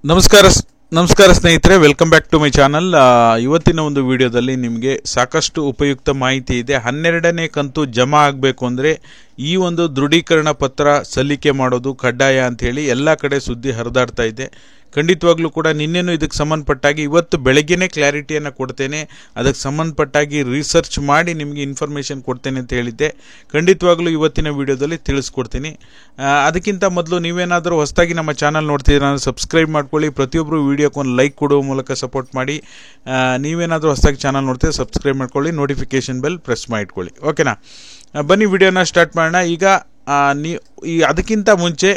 ನಮಸ್ಕಾರ ನಮಸ್ಕಾರ ಸ್ನೇಹಿತರೆ, welcome back to my channel. ಇವತ್ತಿನ ಒಂದು ವಿಡಿಯೋದಲ್ಲಿ ನಿಮಗೆ ಸಾಕಷ್ಟು ಉಪಯುಕ್ತ ಮಾಹಿತಿ ಇದೆ. 12ನೇ ಕಂತು ಜಮಾ ಆಗಬೇಕು ಅಂದರೆ ಈ ಒಂದು ದೃಢೀಕರಣ ಪತ್ರ ಸಲ್ಲಿಕೆ ಮಾಡೋದು ಕಡ್ಡಾಯ ಅಂತ ಹೇಳಿ ಎಲ್ಲ ಕಡೆ ಸುದ್ದಿ ಹರಿದಾಡ್ತಾ ಇದೆ. ಖಂಡಿತವಾಗ್ಲೂ ಕೂಡ ನಿನ್ನೆನೂ ಇದಕ್ಕೆ ಸಂಬಂಧಪಟ್ಟಾಗಿ ಇವತ್ತು ಬೆಳಗ್ಗೆನೇ ಕ್ಲಾರಿಟಿಯನ್ನು ಕೊಡ್ತೇನೆ. ಅದಕ್ಕೆ ಸಂಬಂಧಪಟ್ಟಾಗಿ ರಿಸರ್ಚ್ ಮಾಡಿ ನಿಮಗೆ ಇನ್ಫಾರ್ಮೇಷನ್ ಕೊಡ್ತೇನೆ ಅಂತ ಹೇಳಿದ್ದೆ. ಖಂಡಿತವಾಗ್ಲೂ ಇವತ್ತಿನ ವಿಡಿಯೋದಲ್ಲಿ ತಿಳಿಸ್ಕೊಡ್ತೀನಿ. ಅದಕ್ಕಿಂತ ಮೊದಲು ನೀವೇನಾದರೂ ಹೊಸದಾಗಿ ನಮ್ಮ ಚಾನಲ್ ನೋಡ್ತಿದ್ದೀರಾ ಅಂದರೆ ಸಬ್ಸ್ಕ್ರೈಬ್ ಮಾಡ್ಕೊಳ್ಳಿ. ಪ್ರತಿಯೊಬ್ಬರು ವಿಡಿಯೋಕ್ಕೊಂದು ಲೈಕ್ ಕೊಡುವ ಮೂಲಕ ಸಪೋರ್ಟ್ ಮಾಡಿ. ನೀವೇನಾದರೂ ಹೊಸದಾಗಿ ಚಾನಲ್ ನೋಡ್ತೀರಾ ಸಬ್ಸ್ಕ್ರೈಬ್ ಮಾಡ್ಕೊಳ್ಳಿ, ನೋಟಿಫಿಕೇಷನ್ ಬೆಲ್ ಪ್ರೆಸ್ ಮಾಡಿಟ್ಕೊಳ್ಳಿ. ಓಕೆನಾ, ಬನ್ನಿ ವಿಡಿಯೋನ ಸ್ಟಾರ್ಟ್ ಮಾಡೋಣ. ಈಗ ಅದಕ್ಕಿಂತ ಮುಂಚೆ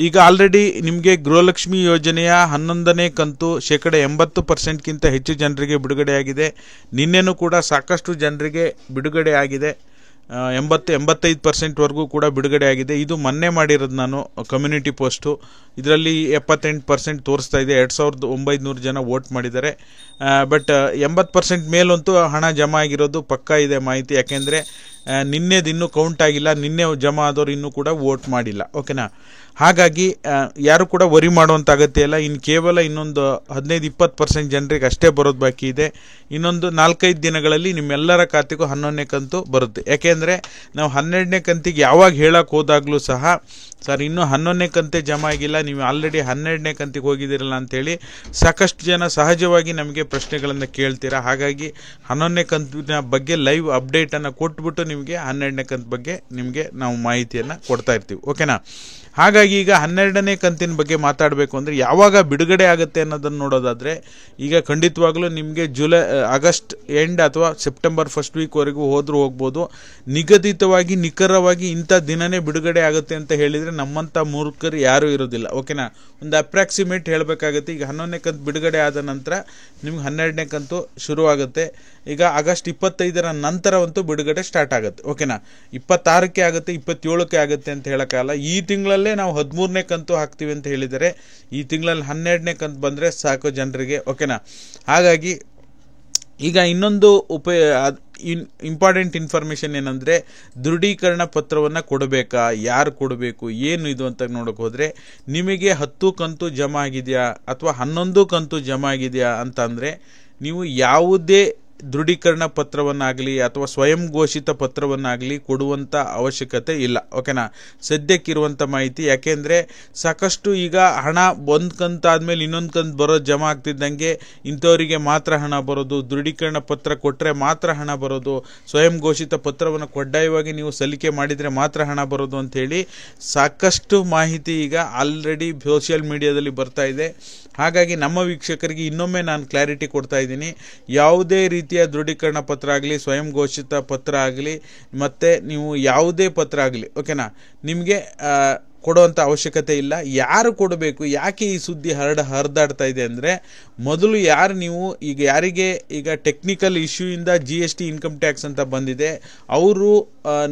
ಈಗ ಆಲ್ರೆಡಿ ನಿಮಗೆ ಗೃಹಲಕ್ಷ್ಮಿ ಯೋಜನೆಯ 11ನೇ ಕಂತು 80% ಹೆಚ್ಚು ಜನರಿಗೆ ಬಿಡುಗಡೆಯಾಗಿದೆ. ನಿನ್ನೆನೂ ಕೂಡ ಸಾಕಷ್ಟು ಜನರಿಗೆ ಬಿಡುಗಡೆ ಆಗಿದೆ. 85% ಕೂಡ ಬಿಡುಗಡೆ ಆಗಿದೆ. ಇದು ಮೊನ್ನೆ ಮಾಡಿರೋದು ನಾನು ಕಮ್ಯುನಿಟಿ ಪೋಸ್ಟು. ಇದರಲ್ಲಿ 78% ತೋರಿಸ್ತಾ ಇದೆ. 2900 ಜನ ವೋಟ್ ಮಾಡಿದ್ದಾರೆ. ಬಟ್ 80% ಮೇಲಂತೂ ಹಣ ಜಮಾ ಆಗಿರೋದು ಪಕ್ಕಾ ಇದೆ ಮಾಹಿತಿ. ಯಾಕೆಂದರೆ ನಿನ್ನೆದು ಇನ್ನೂ ಕೌಂಟ್ ಆಗಿಲ್ಲ, ನಿನ್ನೆ ಜಮಾ ಆದವರು ಇನ್ನೂ ಕೂಡ ವೋಟ್ ಮಾಡಿಲ್ಲ. ಓಕೆನಾ, ಹಾಗಾಗಿ ಯಾರು ಕೂಡ ವರಿ ಮಾಡುವಂಥ ಅಗತ್ಯ ಇಲ್ಲ. ಇನ್ನು ಕೇವಲ ಇನ್ನೊಂದು 15-20% ಜನರಿಗೆ ಅಷ್ಟೇ ಬರೋದು ಬಾಕಿ ಇದೆ. ಇನ್ನೊಂದು 4-5 ದಿನಗಳಲ್ಲಿ ನಿಮ್ಮೆಲ್ಲರ ಖಾತೆಗೂ 11ನೇ ಕಂತು ಬರುತ್ತೆ. ಯಾಕೆಂದರೆ ನಾವು 12ನೇ ಕಂತಿಗೆ ಯಾವಾಗ ಹೇಳಕ್ಕೆ ಹೋದಾಗಲೂ ಸಹ ಸರ್ ಇನ್ನೂ 11ನೇ ಕಂತೆ ಜಮಾ ಆಗಿಲ್ಲ, ನೀವು ಆಲ್ರೆಡಿ 12ನೇ ಕಂತಿಗೆ ಹೋಗಿದ್ದೀರಲ್ಲ ಅಂಥೇಳಿ ಸಾಕಷ್ಟು ಜನ ಸಹಜವಾಗಿ ನಮಗೆ ಪ್ರಶ್ನೆಗಳನ್ನು ಕೇಳ್ತೀರಾ. ಹಾಗಾಗಿ 11ನೇ ಕಂತಿನ ಬಗ್ಗೆ ಲೈವ್ ಅಪ್ಡೇಟನ್ನು ಕೊಟ್ಬಿಟ್ಟು ನಿಮಗೆ 12ನೇ ಕಂತು ಬಗ್ಗೆ ನಿಮಗೆ ನಾವು ಮಾಹಿತಿಯನ್ನು ಕೊಡ್ತಾ ಇರ್ತೀವಿ. ಓಕೆನಾ, ಹಾಗಾಗಿ ಈಗ 12ನೇ ಕಂತಿನ ಬಗ್ಗೆ ಮಾತಾಡಬೇಕು ಅಂದರೆ ಯಾವಾಗ ಬಿಡುಗಡೆ ಆಗುತ್ತೆ ಅನ್ನೋದನ್ನು ನೋಡೋದಾದರೆ ಈಗ ಖಂಡಿತವಾಗ್ಲೂ ನಿಮಗೆ ಆಗಸ್ಟ್ ಎಂಡ್ ಅಥವಾ ಸೆಪ್ಟೆಂಬರ್ ಫಸ್ಟ್ ವೀಕ್ವರೆಗೂ ಹೋದರೂ ಹೋಗ್ಬೋದು. ನಿಗದಿತವಾಗಿ ನಿಖರವಾಗಿ ಇಂಥ ದಿನನೇ ಬಿಡುಗಡೆ ಆಗುತ್ತೆ ಅಂತ ಹೇಳಿದರೆ ನಮ್ಮಂಥ ಮೂರ್ಖರು ಯಾರೂ ಇರೋದಿಲ್ಲ. ಓಕೆನಾ, ಒಂದು ಅಪ್ರಾಕ್ಸಿಮೇಟ್ ಹೇಳಬೇಕಾಗುತ್ತೆ. ಈಗ 11ನೇ ಕಂತು ಬಿಡುಗಡೆ ಆದ ನಂತರ ನಿಮ್ಗೆ 12ನೇ ಕಂತು ಶುರುವಾಗುತ್ತೆ. ಈಗ ಆಗಸ್ಟ್ 25ರ ನಂತರವಂತೂ ಬಿಡುಗಡೆ ಸ್ಟಾರ್ಟ್ ಆಗುತ್ತೆ. ಓಕೆನಾ, 26ಕ್ಕೆ ಆಗುತ್ತೆ, 27ಕ್ಕೆ ಆಗುತ್ತೆ ಅಂತ ಹೇಳೋಕ್ಕಾಗಲ್ಲ. ಈ ತಿಂಗಳಲ್ಲೇ ನಾವು 13ನೇ ಕಂತು ಹಾಕ್ತೀವಿ ಅಂತ ಹೇಳಿದರೆ ಈ ತಿಂಗಳಲ್ಲಿ 12ನೇ ಕಂತು ಬಂದರೆ ಸಾಕು ಜನರಿಗೆ. ಓಕೆನಾ, ಹಾಗಾಗಿ ಈಗ ಇನ್ನೊಂದು ಇಂಪಾರ್ಟೆಂಟ್ ಇನ್ಫಾರ್ಮೇಷನ್ ಏನಂದರೆ ದೃಢೀಕರಣ ಪತ್ರವನ್ನು ಕೊಡಬೇಕಾ, ಯಾರು ಕೊಡಬೇಕು, ಏನು ಇದು ಅಂತ ನೋಡೋಕೆ ಹೋದರೆ ನಿಮಗೆ 10 ಕಂತು ಜಮಾ ಆಗಿದೆಯಾ ಅಥವಾ 11 ಕಂತು ಜಮಾ ಆಗಿದೆಯಾ ಅಂತ ಅಂದರೆ ನೀವು ಯಾವುದೇ ದೃಢೀಕರಣ ಪತ್ರವನ್ನಾಗಲಿ ಅಥವಾ ಸ್ವಯಂ ಘೋಷಿತ ಪತ್ರವನ್ನಾಗಲಿ ಕೊಡುವಂಥ ಅವಶ್ಯಕತೆ ಇಲ್ಲ. ಓಕೆನಾ, ಸದ್ಯಕ್ಕಿರುವಂಥ ಮಾಹಿತಿ. ಯಾಕೆಂದರೆ ಸಾಕಷ್ಟು ಈಗ ಹಣ ಒಂದು ಕಂತು ಆದಮೇಲೆ ಇನ್ನೊಂದು ಕಂತು ಬರೋದು ಜಮಾ ಆಗ್ತಿದ್ದಂಗೆ ಇಂಥವರಿಗೆ ಮಾತ್ರ ಹಣ ಬರೋದು, ದೃಢೀಕರಣ ಪತ್ರ ಕೊಟ್ಟರೆ ಮಾತ್ರ ಹಣ ಬರೋದು, ಸ್ವಯಂ ಘೋಷಿತ ಪತ್ರವನ್ನು ಕಡ್ಡಾಯವಾಗಿ ನೀವು ಸಲ್ಲಿಕೆ ಮಾಡಿದರೆ ಮಾತ್ರ ಹಣ ಬರೋದು ಅಂಥೇಳಿ ಸಾಕಷ್ಟು ಮಾಹಿತಿ ಈಗ ಆಲ್ರೆಡಿ ಸೋಷಿಯಲ್ ಮೀಡಿಯಾದಲ್ಲಿ ಬರ್ತಾ ಇದೆ. ಹಾಗಾಗಿ ನಮ್ಮ ವೀಕ್ಷಕರಿಗೆ ಇನ್ನೊಮ್ಮೆ ನಾನು ಕ್ಲಾರಿಟಿ ಕೊಡ್ತಾ ಇದ್ದೀನಿ. ಯಾವುದೇ ರೀತಿಯ ದೃಢೀಕರಣ ಪತ್ರ ಆಗಲಿ, ಸ್ವಯಂ ಘೋಷಿತ ಪತ್ರ ಆಗಲಿ, ಮತ್ತು ನೀವು ಯಾವುದೇ ಪತ್ರ ಆಗಲಿ ಓಕೆನಾ ನಿಮಗೆ ಕೊಡುವಂಥ ಅವಶ್ಯಕತೆ ಇಲ್ಲ. ಯಾರು ಕೊಡಬೇಕು, ಯಾಕೆ ಈ ಸುದ್ದಿ ಹರಿದಾಡ್ತಾ ಇದೆ ಅಂದರೆ ಮೊದಲು ನೀವು ಈಗ ಯಾರಿಗೆ ಈಗ ಟೆಕ್ನಿಕಲ್ ಇಶ್ಯೂಯಿಂದ GST ಇನ್ಕಮ್ ಟ್ಯಾಕ್ಸ್ ಅಂತ ಬಂದಿದೆ ಅವರು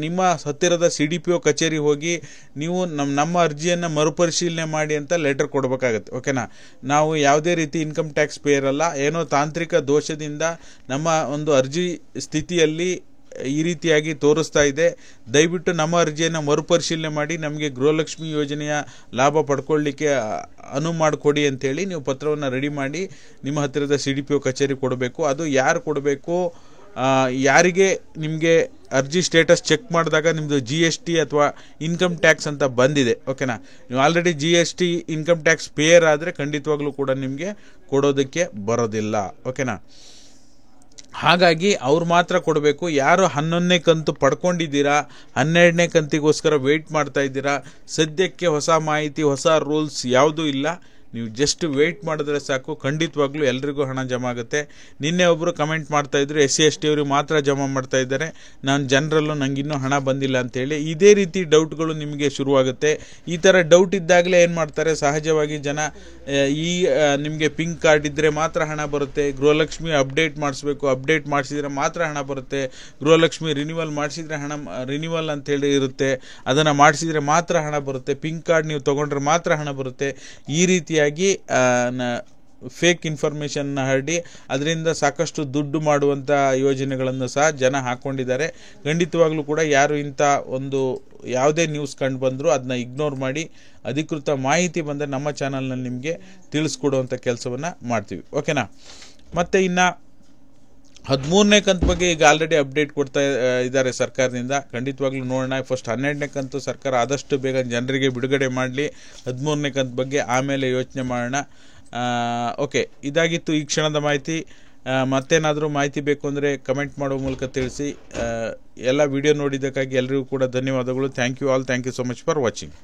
ನಿಮ್ಮ ಹತ್ತಿರದ CDPO ಕಚೇರಿ ಹೋಗಿ ನೀವು ನಮ್ಮ ಅರ್ಜಿಯನ್ನು ಮರುಪರಿಶೀಲನೆ ಮಾಡಿ ಅಂತ ಲೆಟರ್ ಕೊಡಬೇಕಾಗತ್ತೆ. ಓಕೆನಾ, ನಾವು ಯಾವುದೇ ರೀತಿ ಇನ್ಕಮ್ ಟ್ಯಾಕ್ಸ್ ಪೇ ಇರಲ್ಲ, ಏನೋ ತಾಂತ್ರಿಕ ದೋಷದಿಂದ ನಮ್ಮ ಒಂದು ಅರ್ಜಿ ಸ್ಥಿತಿಯಲ್ಲಿ ಈ ರೀತಿಯಾಗಿ ತೋರಿಸ್ತಾ ಇದೆ, ದಯವಿಟ್ಟು ನಮ್ಮ ಅರ್ಜಿಯನ್ನು ಮರುಪರಿಶೀಲನೆ ಮಾಡಿ ನಮಗೆ ಗೃಹಲಕ್ಷ್ಮಿ ಯೋಜನೆಯ ಲಾಭ ಪಡ್ಕೊಳ್ಳಿಕ್ಕೆ ಅನುವು ಮಾಡಿಕೊಡಿ ಅಂತೇಳಿ ನೀವು ಪತ್ರವನ್ನು ರೆಡಿ ಮಾಡಿ ನಿಮ್ಮ ಹತ್ತಿರದ CDPO ಕಚೇರಿ ಕೊಡಬೇಕು. ಅದು ಯಾರು ಕೊಡಬೇಕು, ಯಾರಿಗೆ ನಿಮಗೆ ಅರ್ಜಿ ಸ್ಟೇಟಸ್ ಚೆಕ್ ಮಾಡಿದಾಗ ನಿಮ್ಮದು GST ಅಥವಾ ಇನ್ಕಮ್ ಟ್ಯಾಕ್ಸ್ ಅಂತ ಬಂದಿದೆ. ಓಕೆನಾ, ನೀವು already GST income tax pair ಆದರೆ ಖಂಡಿತವಾಗ್ಲೂ ಕೂಡ ನಿಮಗೆ ಕೊಡೋದಕ್ಕೆ ಬರೋದಿಲ್ಲ. ಓಕೆನಾ, ಹಾಗಾಗಿ ಅವ್ರು ಮಾತ್ರ ಕೊಡಬೇಕು. ಯಾರು 11ನೇ ಕಂತು ಪಡ್ಕೊಂಡಿದ್ದೀರಾ, 12ನೇ ಕಂತಿಗೋಸ್ಕರ ವೆಯ್ಟ್ ಮಾಡ್ತಾ ಇದ್ದೀರಾ, ಸದ್ಯಕ್ಕೆ ಹೊಸ ಮಾಹಿತಿ ಹೊಸ ರೂಲ್ಸ್ ಯಾವುದೂ ಇಲ್ಲ, ನೀವು ಜಸ್ಟ್ ವೆಯ್ಟ್ ಮಾಡಿದ್ರೆ ಸಾಕು, ಖಂಡಿತವಾಗ್ಲೂ ಎಲ್ರಿಗೂ ಹಣ ಜಮಾ ಆಗುತ್ತೆ. ನಿನ್ನೆ ಒಬ್ಬರು ಕಮೆಂಟ್ ಮಾಡ್ತಾಯಿದ್ರು SC/ST ಅವ್ರಿಗೆ ಮಾತ್ರ ಜಮಾ ಮಾಡ್ತಾ ಇದ್ದಾರೆ, ನಾನು ಜನರಲ್ಲೂ ನನಗಿನ್ನೂ ಹಣ ಬಂದಿಲ್ಲ ಅಂತೇಳಿ. ಇದೇ ರೀತಿ ಡೌಟ್ಗಳು ನಿಮಗೆ ಶುರುವಾಗುತ್ತೆ. ಈ ಥರ ಡೌಟ್ ಇದ್ದಾಗಲೇ ಏನು ಮಾಡ್ತಾರೆ, ಸಹಜವಾಗಿ ಜನ ನಿಮಗೆ ಪಿಂಕ್ ಕಾರ್ಡ್ ಇದ್ದರೆ ಮಾತ್ರ ಹಣ ಬರುತ್ತೆ, ಗೃಹಲಕ್ಷ್ಮಿ ಅಪ್ಡೇಟ್ ಮಾಡಿಸ್ಬೇಕು, ಅಪ್ಡೇಟ್ ಮಾಡಿಸಿದರೆ ಮಾತ್ರ ಹಣ ಬರುತ್ತೆ, ಗೃಹಲಕ್ಷ್ಮಿ ರಿನ್ಯೂವಲ್ ಮಾಡಿಸಿದರೆ ಹಣ ರಿನ್ಯೂವಲ್ ಅಂತೇಳಿ ಇರುತ್ತೆ, ಅದನ್ನು ಮಾಡಿಸಿದರೆ ಮಾತ್ರ ಹಣ ಬರುತ್ತೆ, ಪಿಂಕ್ ಕಾರ್ಡ್ ನೀವು ತೊಗೊಂಡ್ರೆ ಮಾತ್ರ ಹಣ ಬರುತ್ತೆ. ಈ ರೀತಿಯಾಗಿ ಫೇಕ್ ಇನ್ಫಾರ್ಮೇಷನ್ನ ಹರಡಿ ಅದರಿಂದ ಸಾಕಷ್ಟು ದುಡ್ಡು ಮಾಡುವಂಥ ಯೋಜನೆಗಳನ್ನು ಸಹ ಜನ ಹಾಕ್ಕೊಂಡಿದ್ದಾರೆ. ಖಂಡಿತವಾಗ್ಲೂ ಕೂಡ ಯಾರು ಇಂಥ ಒಂದು ಯಾವುದೇ ನ್ಯೂಸ್ ಕಂಡು ಬಂದರೂ ಅದನ್ನ ಇಗ್ನೋರ್ ಮಾಡಿ ಅಧಿಕೃತ ಮಾಹಿತಿ ಬಂದರೆ ನಮ್ಮ ಚಾನಲ್ನಲ್ಲಿ ನಿಮಗೆ ತಿಳಿಸ್ಕೊಡುವಂಥ ಕೆಲಸವನ್ನು ಮಾಡ್ತೀವಿ. ಓಕೆನಾ? ಮತ್ತು ಇನ್ನು 13ನೇ ಕಂತು ಬಗ್ಗೆ ಈಗ ಆಲ್ರೆಡಿ ಅಪ್ಡೇಟ್ ಕೊಡ್ತಾ ಇದ್ದಾರೆ ಸರ್ಕಾರದಿಂದ. ಖಂಡಿತವಾಗ್ಲೂ ನೋಡೋಣ. ಫಸ್ಟ್ 12ನೇ ಕಂತು ಸರ್ಕಾರ ಆದಷ್ಟು ಬೇಗ ಜನರಿಗೆ ಬಿಡುಗಡೆ ಮಾಡಲಿ. 13ನೇ ಕಂತು ಬಗ್ಗೆ ಆಮೇಲೆ ಯೋಚನೆ ಮಾಡೋಣ. ಓಕೆ, ಇದಾಗಿತ್ತು ಈ ಕ್ಷಣದ ಮಾಹಿತಿ. ಮತ್ತೇನಾದರೂ ಮಾಹಿತಿ ಬೇಕು ಅಂದರೆ ಕಮೆಂಟ್ ಮಾಡೋ ಮೂಲಕ ತಿಳಿಸಿ. ಎಲ್ಲ ವಿಡಿಯೋ ನೋಡಿದ್ದಕ್ಕಾಗಿ ಎಲ್ಲರಿಗೂ ಕೂಡ ಧನ್ಯವಾದಗಳು. Thank you all. Thank you so much for watching.